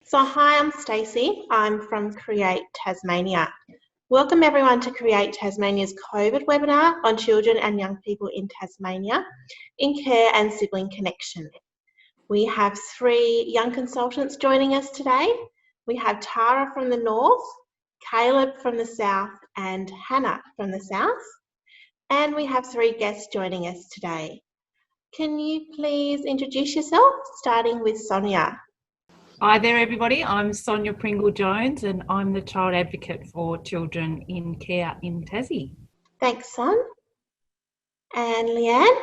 So hi, I'm Stacey. I'm from Create Tasmania. Welcome everyone to Create Tasmania's COVID webinar on children and young people in Tasmania in care and sibling connection. We have 3 young consultants joining us today. We have Tara from the north, Caleb from the south and Hannah from the south. And we have 3 guests joining us today. Can you please introduce yourself, starting with Sonya? Hi there everybody, I'm Sonya Pringle-Jones and I'm the Child Advocate for Children in Care in Tassie. Thanks, Son. And Leanne?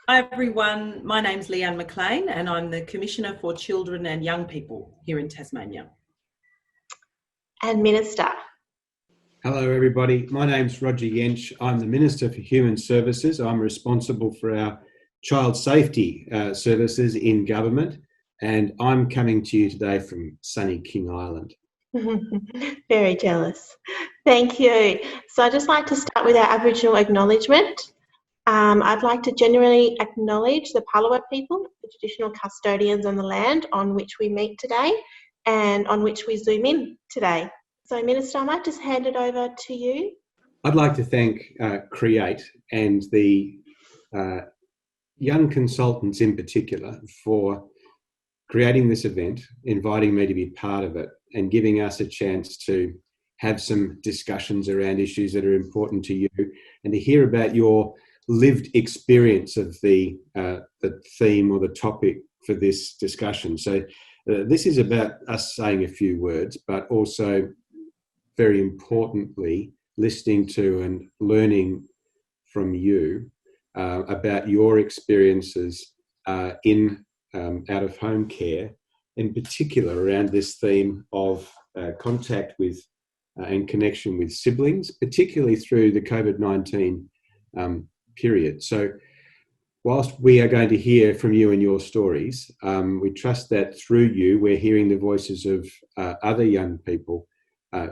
Hi everyone, my name's Leanne McLean and I'm the Commissioner for Children and Young People here in Tasmania. And Minister? Hello everybody, my name's Roger Jaensch. I'm the Minister for Human Services. I'm responsible for our child safety services in government. And I'm coming to you today from sunny King Island. Very jealous. Thank you. So I'd just like to start with our Aboriginal acknowledgement. I'd like to genuinely acknowledge the Palawa people, the traditional custodians on the land on which we meet today and on which we zoom in today. So Minister, I might just hand it over to you. I'd like to thank Create and the young consultants in particular for creating this event, inviting me to be part of it and giving us a chance to have some discussions around issues that are important to you and to hear about your lived experience of the theme or the topic for this discussion. So this is about us saying a few words, but also very importantly, listening to and learning from you about your experiences in out-of-home care, in particular around this theme of contact with and connection with siblings, particularly through the COVID-19 period. So whilst we are going to hear from you and your stories, we trust that through you we're hearing the voices of other young people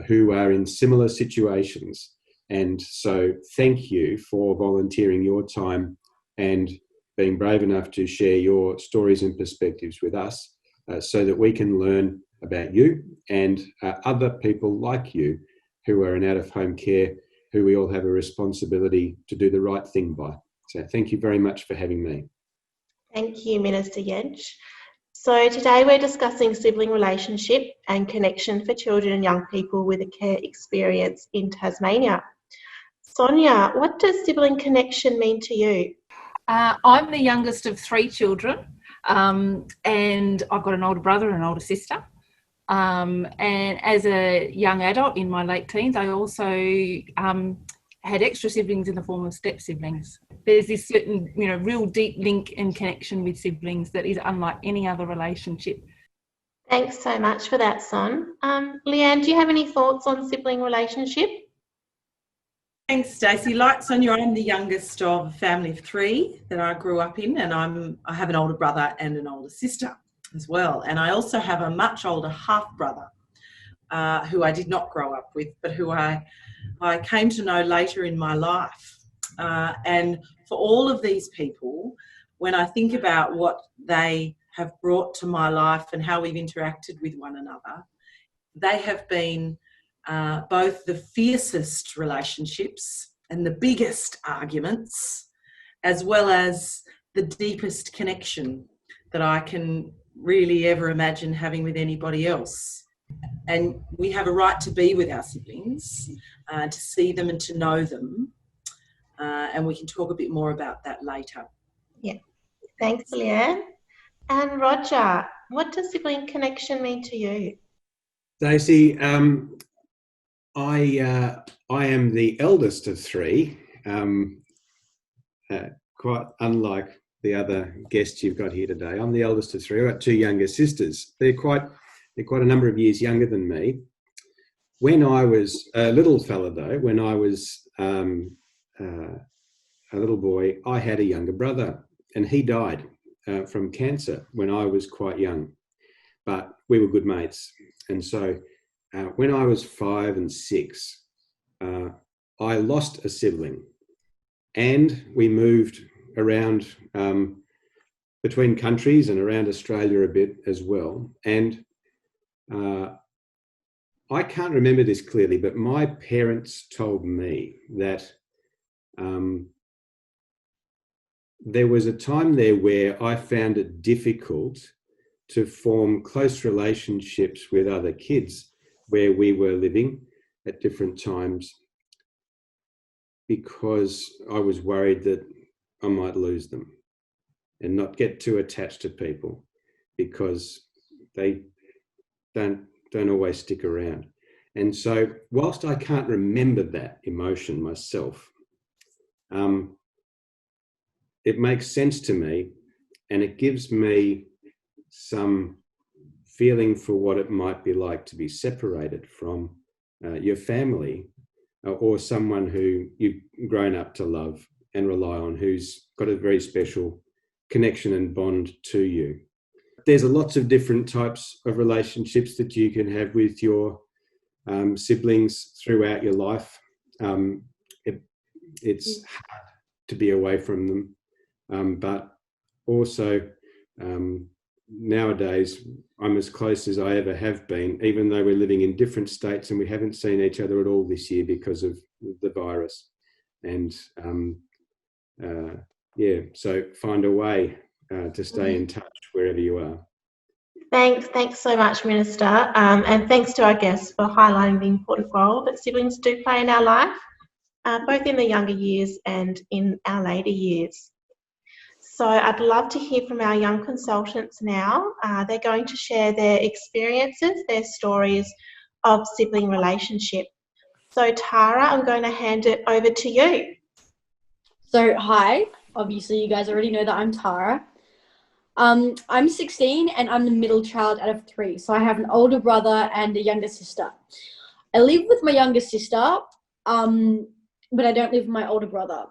who are in similar situations. And so thank you for volunteering your time and being brave enough to share your stories and perspectives with us so that we can learn about you and other people like you who are in out-of-home care, who we all have a responsibility to do the right thing by. So thank you very much for having me. Thank you, Minister Jaensch. So today we're discussing sibling relationship and connection for children and young people with a care experience in Tasmania. Sonya, what does sibling connection mean to you? I'm the youngest of 3 children and I've got an older brother and an older sister. And as a young adult in my late teens, I also had extra siblings in the form of step siblings. There's this certain, real deep link and connection with siblings that is unlike any other relationship. Thanks so much for that, Son. Leanne, do you have any thoughts on sibling relationship? Thanks, Stacey. Like Sonya, I'm the youngest of a family of 3 that I grew up in, and I have an older brother and an older sister as well. And I also have a much older half-brother who I did not grow up with, but who I came to know later in my life. And for all of these people, when I think about what they have brought to my life and how we've interacted with one another, they have been both the fiercest relationships and the biggest arguments, as well as the deepest connection that I can really ever imagine having with anybody else. And we have a right to be with our siblings, to see them and to know them. And we can talk a bit more about that later. Yeah, thanks, Leanne. And Roger, what does sibling connection mean to you? Stacey, I am the eldest of 3, quite unlike the other guests you've got here today. I'm the eldest of 3. I've got 2 younger sisters. They're quite a number of years younger than me. When I was a little fella, though, when I was a little boy, I had a younger brother, and he died from cancer when I was quite young. But we were good mates, and so. When I was 5 and 6, I lost a sibling, and we moved around between countries and around Australia a bit as well. And I can't remember this clearly, but my parents told me that there was a time there where I found it difficult to form close relationships with other kids where we were living at different times, because I was worried that I might lose them and not get too attached to people, because they don't always stick around. And so whilst I can't remember that emotion myself, it makes sense to me, and it gives me some feeling for what it might be like to be separated from your family or someone who you've grown up to love and rely on, who's got a very special connection and bond to you. There's lots of different types of relationships that you can have with your siblings throughout your life. It's hard to be away from them, but also nowadays I'm as close as I ever have been, even though we're living in different states and we haven't seen each other at all this year because of the virus. And so find a way to stay in touch wherever you are. Thanks so much, Minister, and thanks to our guests for highlighting the important role that siblings do play in our life, both in the younger years and in our later years. So I'd love to hear from our young consultants now. They're going to share their experiences, their stories of sibling relationship. So Tara, I'm going to hand it over to you. So hi, obviously you guys already know that I'm Tara. I'm 16 and I'm the middle child out of 3. So I have an older brother and a younger sister. I live with my younger sister, but I don't live with my older brother.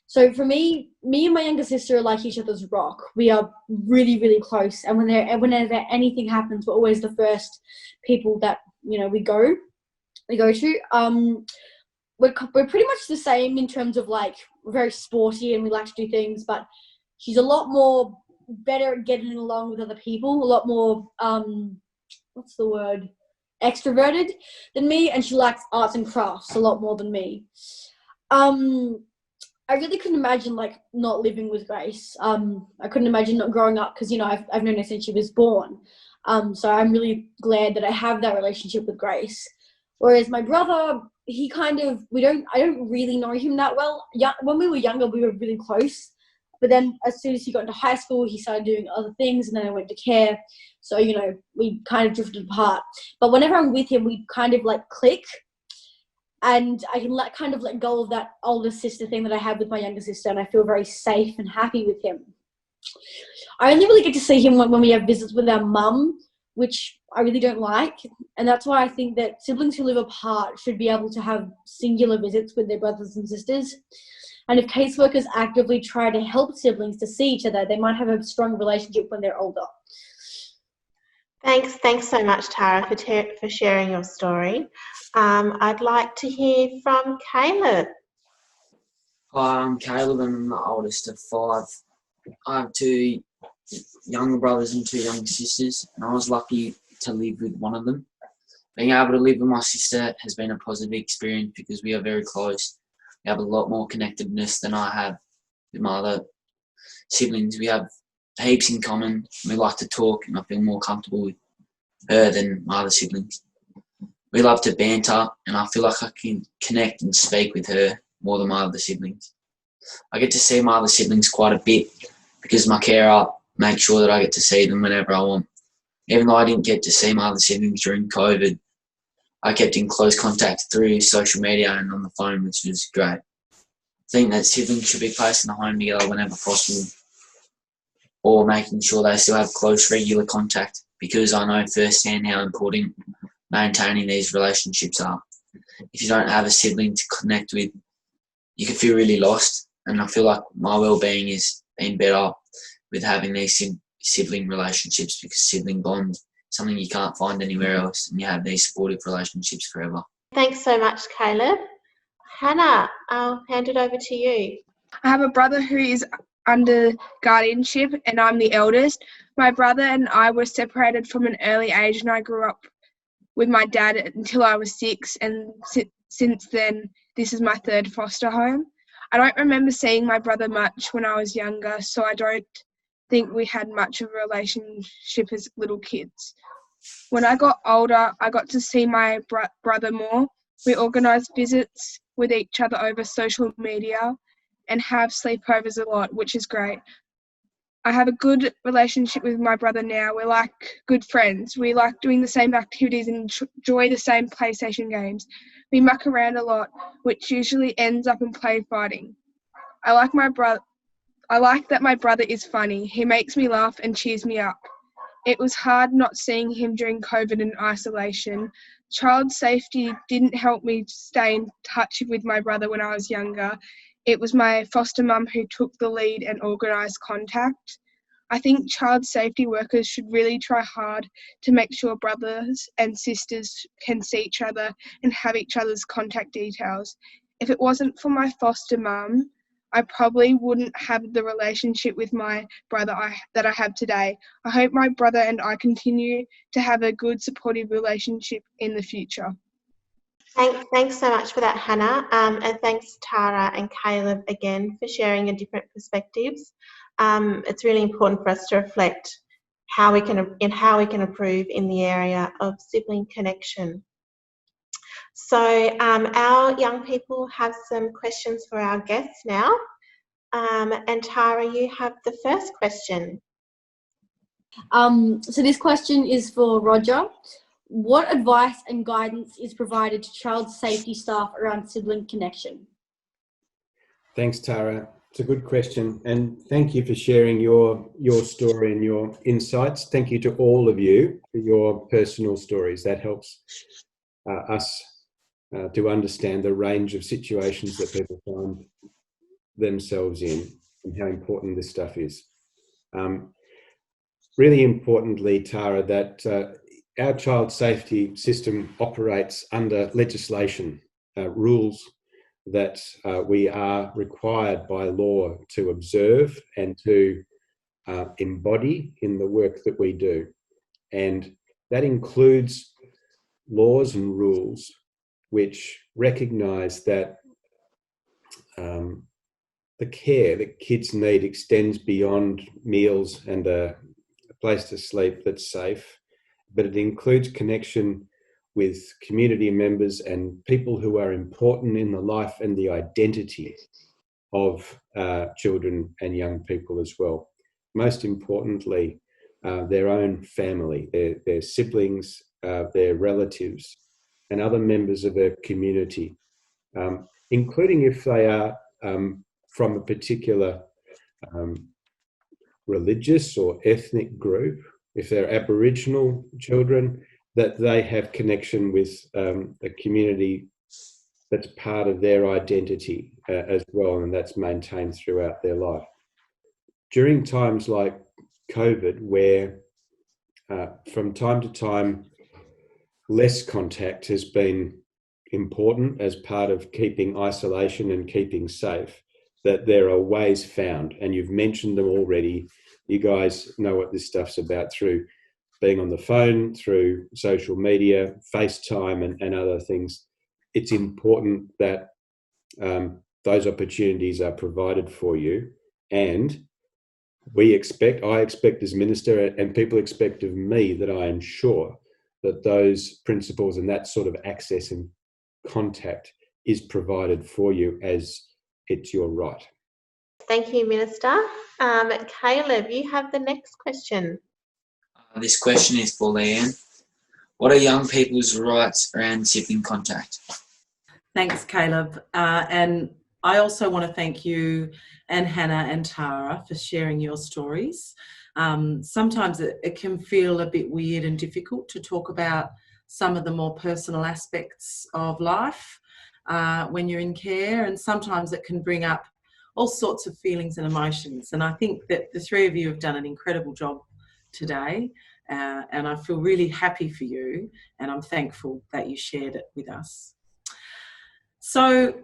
So for me and my younger sister are like each other's rock. We are really, really close. And whenever anything happens, we're always the first people that, we go to. We're pretty much the same in terms of like, we're very sporty and we like to do things, but she's a lot more better at getting along with other people, a lot more, extroverted than me, and she likes arts and crafts a lot more than me. I really couldn't imagine like not living with Grace. I couldn't imagine not growing up because, I've known her since she was born. So I'm really glad that I have that relationship with Grace. Whereas my brother, I don't really know him that well. When we were younger, we were really close. But then as soon as he got into high school, he started doing other things, and then I went to care. So, we kind of drifted apart. But whenever I'm with him, we kind of like click. And I can let go of that older sister thing that I have with my younger sister, and I feel very safe and happy with him. I only really get to see him when we have visits with our mum, which I really don't like. And that's why I think that siblings who live apart should be able to have singular visits with their brothers and sisters. And if caseworkers actively try to help siblings to see each other, they might have a strong relationship when they're older. Thanks so much, Tara, for sharing your story. I'd like to hear from Caleb. Hi, I'm Caleb and I'm the oldest of 5. I have 2 younger brothers and 2 younger sisters, and I was lucky to live with one of them. Being able to live with my sister has been a positive experience because we are very close. We have a lot more connectedness than I have with my other siblings. We have heaps in common. We like to talk, and I feel more comfortable with her than my other siblings. We love to banter, and I feel like I can connect and speak with her more than my other siblings. I get to see my other siblings quite a bit because my carer makes sure that I get to see them whenever I want. Even though I didn't get to see my other siblings during COVID, I kept in close contact through social media and on the phone, which was great. I think that siblings should be placed in the home together whenever possible, or making sure they still have close, regular contact, because I know firsthand how important maintaining these relationships are. If you don't have a sibling to connect with, you can feel really lost, and I feel like my well-being is being better with having these sibling relationships, because sibling bond is something you can't find anywhere else, and you have these supportive relationships forever. Thanks so much, Caleb. Hannah, I'll hand it over to you. I have a brother who is under guardianship and I'm the eldest. My brother and I were separated from an early age and I grew up with my dad until I was 6, and since then, this is my 3rd foster home. I don't remember seeing my brother much when I was younger, so I don't think we had much of a relationship as little kids. When I got older, I got to see my brother more. We organised visits with each other over social media and have sleepovers a lot, which is great. I have a good relationship with my brother now. We're like good friends. We like doing the same activities and enjoy the same PlayStation games. We muck around a lot, which usually ends up in play fighting. I like that my brother is funny. He makes me laugh and cheers me up. It was hard not seeing him during COVID and isolation. Child safety didn't help me stay in touch with my brother when I was younger. It was my foster mum who took the lead and organised contact. I think child safety workers should really try hard to make sure brothers and sisters can see each other and have each other's contact details. If it wasn't for my foster mum, I probably wouldn't have the relationship with my brother that I have today. I hope my brother and I continue to have a good, supportive relationship in the future. Thanks so much for that, Hannah, and thanks Tara and Caleb again for sharing your different perspectives. It's really important for us to reflect how we can improve in the area of sibling connection. So our young people have some questions for our guests now. And Tara, you have the first question. So this question is for Roger. What advice and guidance is provided to child safety staff around sibling connection? Thanks, Tara. It's a good question, and thank you for sharing your story and your insights. Thank you to all of you for your personal stories. That helps us to understand the range of situations that people find themselves in and how important this stuff is. Really importantly, Tara, that our child safety system operates under legislation, rules that we are required by law to observe and to embody in the work that we do. And that includes laws and rules which recognise that the care that kids need extends beyond meals and a place to sleep that's safe, but it includes connection with community members and people who are important in the life and the identity of children and young people as well. Most importantly, their own family, their siblings, their relatives, and other members of their community, including if they are from a particular religious or ethnic group, if they're Aboriginal children, that they have connection with a community that's part of their identity as well, and that's maintained throughout their life. During times like COVID, where from time to time less contact has been important as part of keeping isolation and keeping safe, that there are ways found, and you've mentioned them already. You guys know what this stuff's about through being on the phone, through social media, FaceTime and other things. It's important that those opportunities are provided for you, and I expect as minister, and people expect of me, that I ensure that those principles and that sort of access and contact is provided for you as it's your right. Thank you, Minister. Caleb, you have the next question. This question is for Leanne. What are young people's rights around sibling contact? Thanks, Caleb. And I also want to thank you and Hannah and Tara for sharing your stories. Sometimes it can feel a bit weird and difficult to talk about some of the more personal aspects of life when you're in care, and sometimes it can bring up all sorts of feelings and emotions. And I think that the three of you have done an incredible job today, and I feel really happy for you, and I'm thankful that you shared it with us. So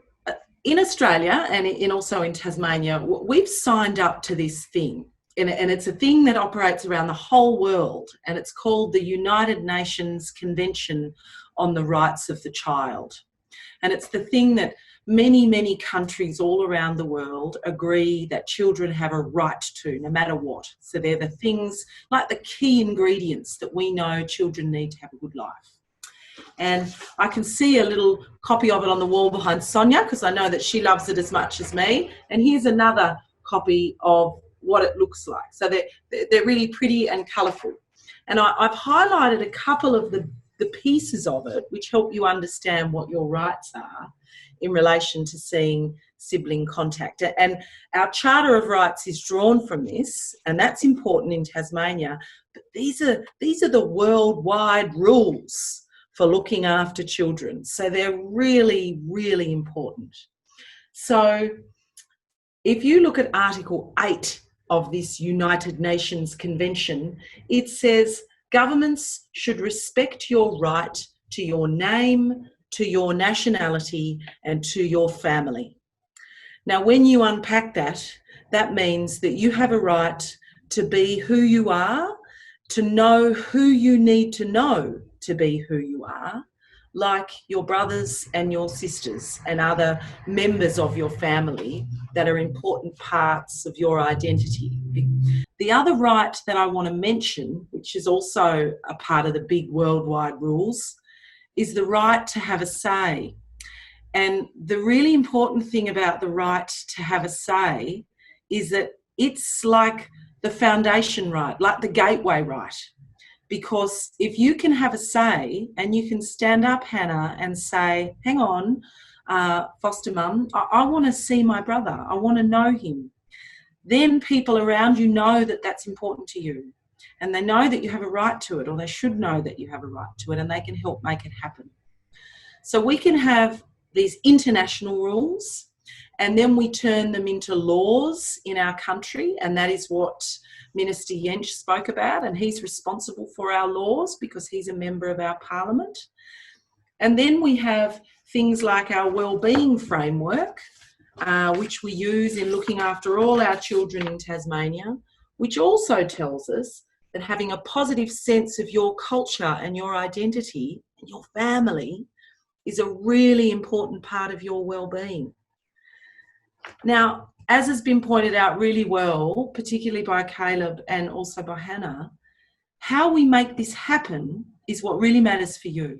in Australia and also in Tasmania, we've signed up to this thing. and it's a thing that operates around the whole world, and it's called the United Nations Convention on the Rights of the Child. And it's the thing that many, many countries all around the world agree that children have a right to, no matter what. So they're the things, like the key ingredients that we know children need to have a good life. And I can see a little copy of it on the wall behind Sonya, because I know that she loves it as much as me. And here's another copy of what it looks like. So they're really pretty and colourful. And I've highlighted a couple of the pieces of it which help you understand what your rights are in relation to seeing sibling contact. And our Charter of Rights is drawn from this, and that's important in Tasmania. But these are the worldwide rules for looking after children. So they're really, really important. So if you look at Article 8 of this United Nations Convention, it says governments should respect your right to your name, to your nationality, and to your family. Now, when you unpack that, that means that you have a right to be who you are, to know who you need to know to be who you are, like your brothers and your sisters and other members of your family that are important parts of your identity. The other right that I want to mention, which is also a part of the big worldwide rules, is the right to have a say. And the really important thing about the right to have a say is that it's like the foundation right, like the gateway right. Because if you can have a say and you can stand up, Hannah, and say, hang on, foster mum, I want to see my brother. I want to know him. Then people around you know that that's important to you. And they know that you have a right to it, or they should know that you have a right to it, and they can help make it happen. So we can have these international rules, and then we turn them into laws in our country, and that is what Minister Jaensch spoke about, and he's responsible for our laws because he's a member of our parliament. And then we have things like our wellbeing framework, which we use in looking after all our children in Tasmania, which also tells us that having a positive sense of your culture and your identity and your family is a really important part of your wellbeing. Now, as has been pointed out really well, particularly by Caleb and also by Hannah, how we make this happen is what really matters for you.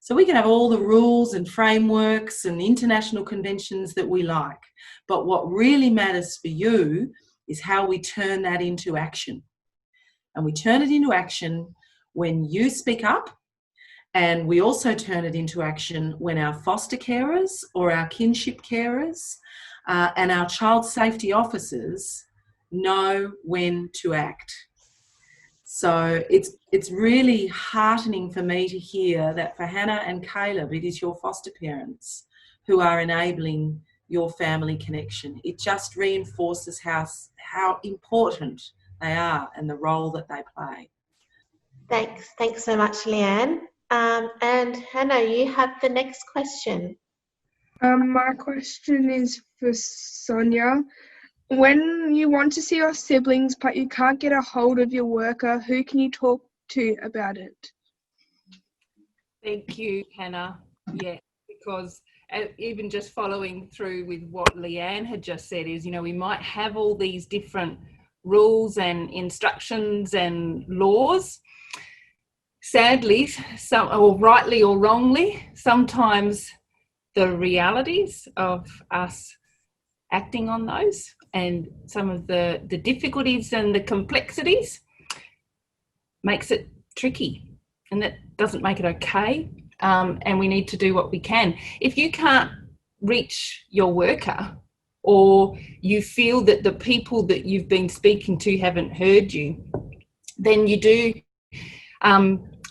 So we can have all the rules and frameworks and international conventions that we like, but what really matters for you is how we turn that into action. And we turn it into action when you speak up, and we also turn it into action when our foster carers or our kinship carers and our child safety officers know when to act. So it's really heartening for me to hear that for Hannah and Caleb, it is your foster parents who are enabling your family connection. It just reinforces how important they are and the role that they play. Thanks so much, Leanne. And Hannah, you have the next question. My question is for Sonya. When you want to see your siblings but you can't get a hold of your worker, who can you talk to about it? Thank you, Hannah. Yeah, because even just following through with what Leanne had just said is, we might have all these different rules and instructions and laws. Sadly, or rightly or wrongly, sometimes the realities of us acting on those and some of the difficulties and the complexities makes it tricky, and that doesn't make it okay, and we need to do what we can. If you can't reach your worker, or you feel that the people that you've been speaking to haven't heard you, then you do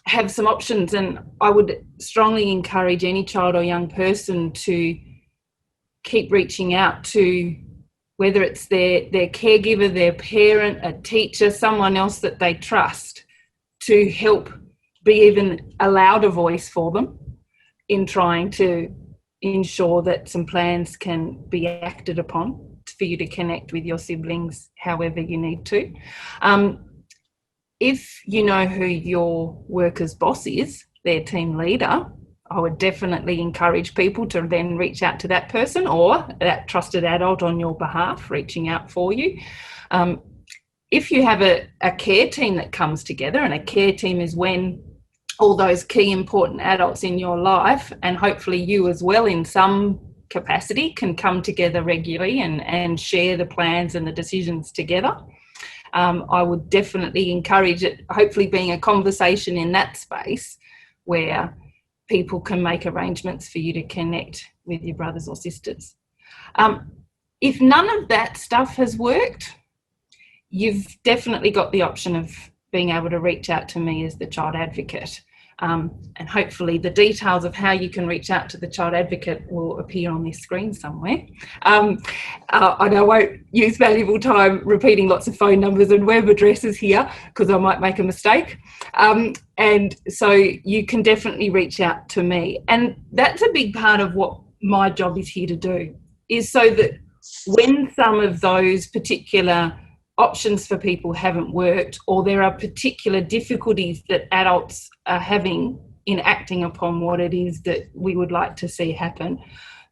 have some options, and I would strongly encourage any child or young person to keep reaching out to, whether it's their caregiver, their parent, a teacher, someone else that they trust, to help be even a louder voice for them in trying to ensure that some plans can be acted upon for you to connect with your siblings however you need to. If you know who your worker's boss is, their team leader, I would definitely encourage people to then reach out to that person or that trusted adult on your behalf, reaching out for you. If you have a care team that comes together, and a care team is when all those key important adults in your life, and hopefully you as well in some capacity, can come together regularly and share the plans and the decisions together. I would definitely encourage it, hopefully being a conversation in that space where people can make arrangements for you to connect with your brothers or sisters. If none of that stuff has worked, you've definitely got the option of being able to reach out to me as the child advocate. And hopefully the details of how you can reach out to the child advocate will appear on this screen somewhere. And I won't use valuable time repeating lots of phone numbers and web addresses here because I might make a mistake. And so you can definitely reach out to me. And that's a big part of what my job is here to do, is so that when some of those particular options for people haven't worked, or there are particular difficulties that adults are having in acting upon what it is that we would like to see happen,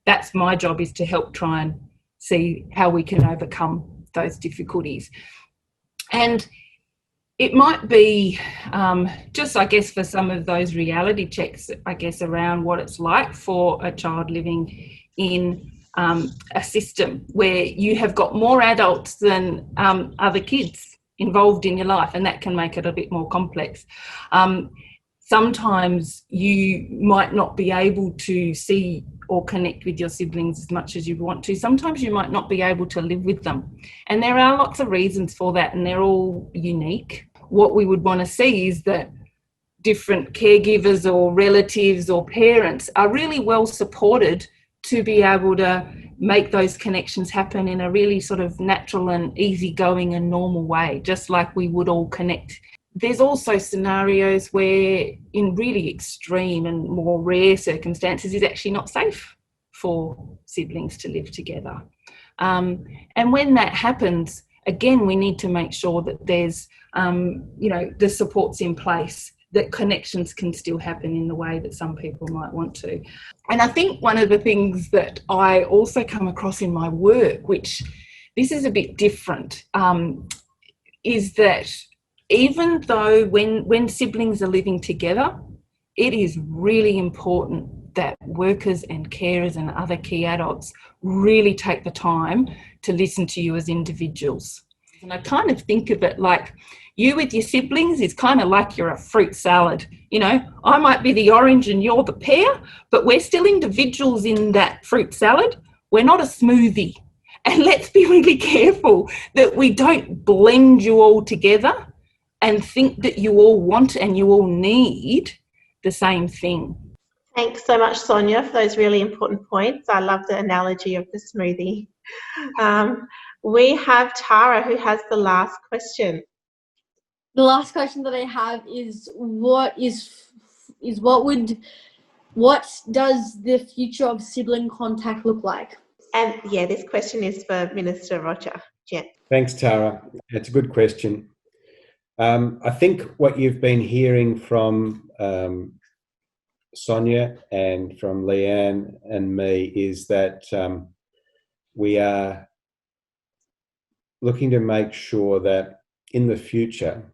that's my job, is to help try and see how we can overcome those difficulties. And it might be just, I guess, for some of those reality checks, I guess, around what it's like for a child living in a system where you have got more adults than other kids involved in your life, and that can make it a bit more complex. Sometimes you might not be able to see or connect with your siblings as much as you'd want to. Sometimes you might not be able to live with them. And there are lots of reasons for that, and they're all unique. What we would want to see is that different caregivers or relatives or parents are really well supported to be able to make those connections happen in a really sort of natural and easygoing and normal way, just like we would all connect. There's also scenarios where, in really extreme and more rare circumstances, it's actually not safe for siblings to live together. And when that happens, again, we need to make sure that there's, the supports in place, that connections can still happen in the way that some people might want to. And I think one of the things that I also come across in my work, which this is a bit different, is that even though when siblings are living together, it is really important that workers and carers and other key adults really take the time to listen to you as individuals. And I kind of think of it like you with your siblings is kind of like you're a fruit salad. You know, I might be the orange and you're the pear, but we're still individuals in that fruit salad. We're not a smoothie. And let's be really careful that we don't blend you all together and think that you all want and you all need the same thing. Thanks so much, Sonya, for those really important points. I love the analogy of the smoothie. We have Tara, who has the last question. The last question that I have is what does the future of sibling contact look like? And yeah, this question is for Minister Roger. Jen. Thanks, Tara. It's a good question. I think what you've been hearing from Sonya and from Leanne and me is that we are looking to make sure that in the future,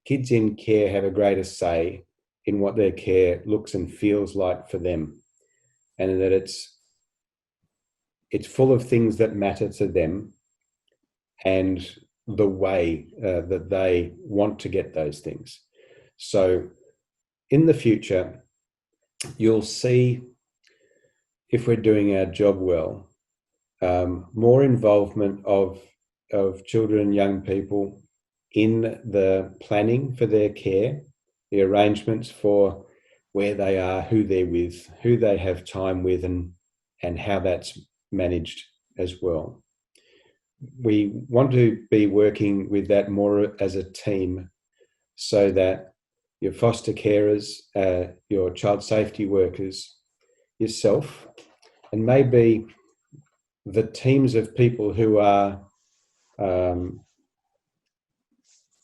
kids in care have a greater say in what their care looks and feels like for them, and that it's full of things that matter to them and the way that they want to get those things. So in the future, you'll see, if we're doing our job well, more involvement of children and young people in the planning for their care, the arrangements for where they are, who they're with, who they have time with, and how that's managed as well. We want to be working with that more as a team, so that your foster carers, your child safety workers, yourself, and maybe the teams of people who are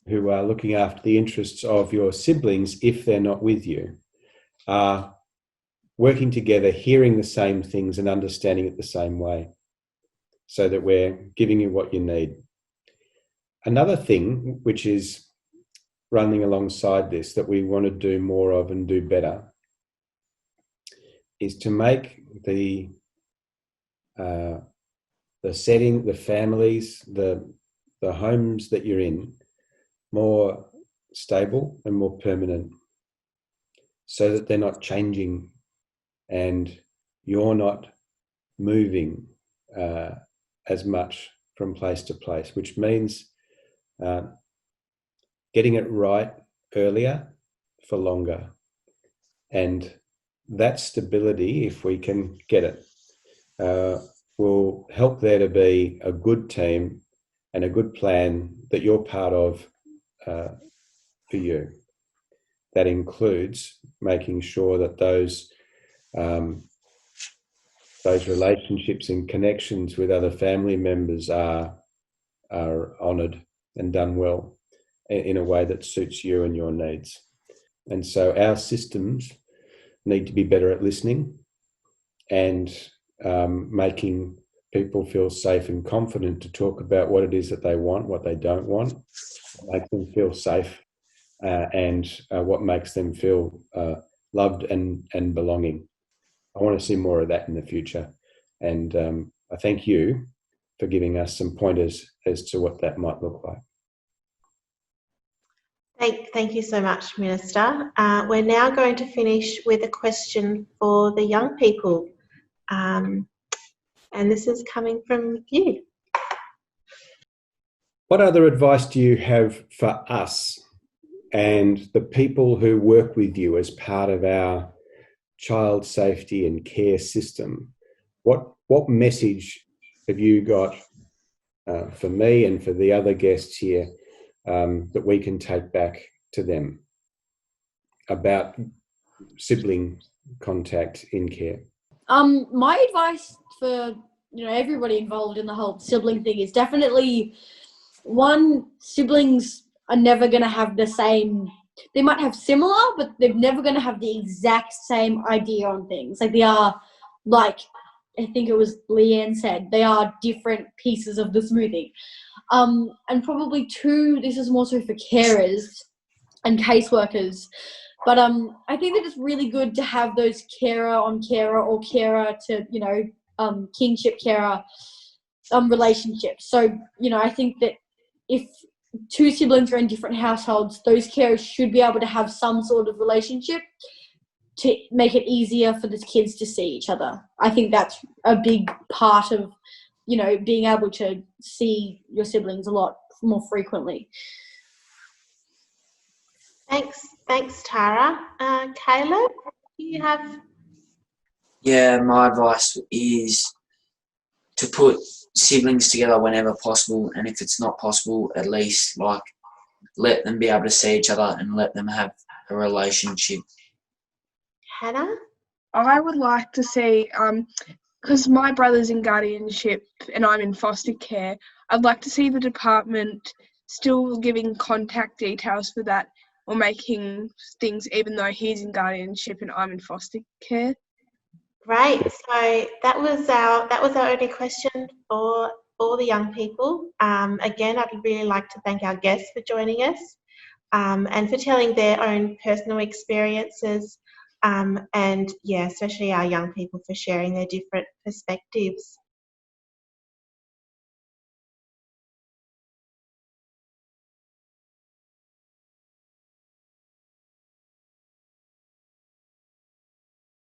looking after the interests of your siblings, if they're not with you, are working together, hearing the same things and understanding it the same way, so that we're giving you what you need. Another thing which is running alongside this that we want to do more of and do better is to make the setting, the families, the homes that you're in more stable and more permanent, so that they're not changing and you're not moving as much from place to place, which means getting it right earlier for longer. And that stability, if we can get it, will help there to be a good team and a good plan that you're part of for you. That includes making sure that those relationships and connections with other family members are honoured and done well in a way that suits you and your needs. And so our systems need to be better at listening and making people feel safe and confident to talk about what it is that they want, what they don't want, make them feel safe, and what makes them feel loved and belonging. I want to see more of that in the future. And I thank you for giving us some pointers as to what that might look like. Thank you so much, Minister. We're now going to finish with a question for the young people. And this is coming from you. What other advice do you have for us and the people who work with you as part of our child safety and care system? What message have you got for me and for the other guests here that we can take back to them about sibling contact in care? My advice for everybody involved in the whole sibling thing is definitely, one, siblings are never going to have the same. They might have similar, but they're never going to have the exact same idea on things. Like they are, like I think it was Leanne said, they are different pieces of the smoothie. And probably two, this is more so for carers and caseworkers, but I think that it's really good to have those carer on carer or carer to kingship carer relationships. So I think that if two siblings are in different households, those carers should be able to have some sort of relationship to make it easier for the kids to see each other. I think that's a big part of being able to see your siblings a lot more frequently. Thanks, Tara. Caleb, do you have? Yeah, my advice is to put siblings together whenever possible, and if it's not possible, at least let them be able to see each other and let them have a relationship. Hannah? I would like to see, because my brother's in guardianship and I'm in foster care, I'd like to see the department still giving contact details for that, or making things even though he's in guardianship and I'm in foster care. Great. So that was our only question for all the young people. Again, I'd really like to thank our guests for joining us and for telling their own personal experiences, and especially our young people for sharing their different perspectives.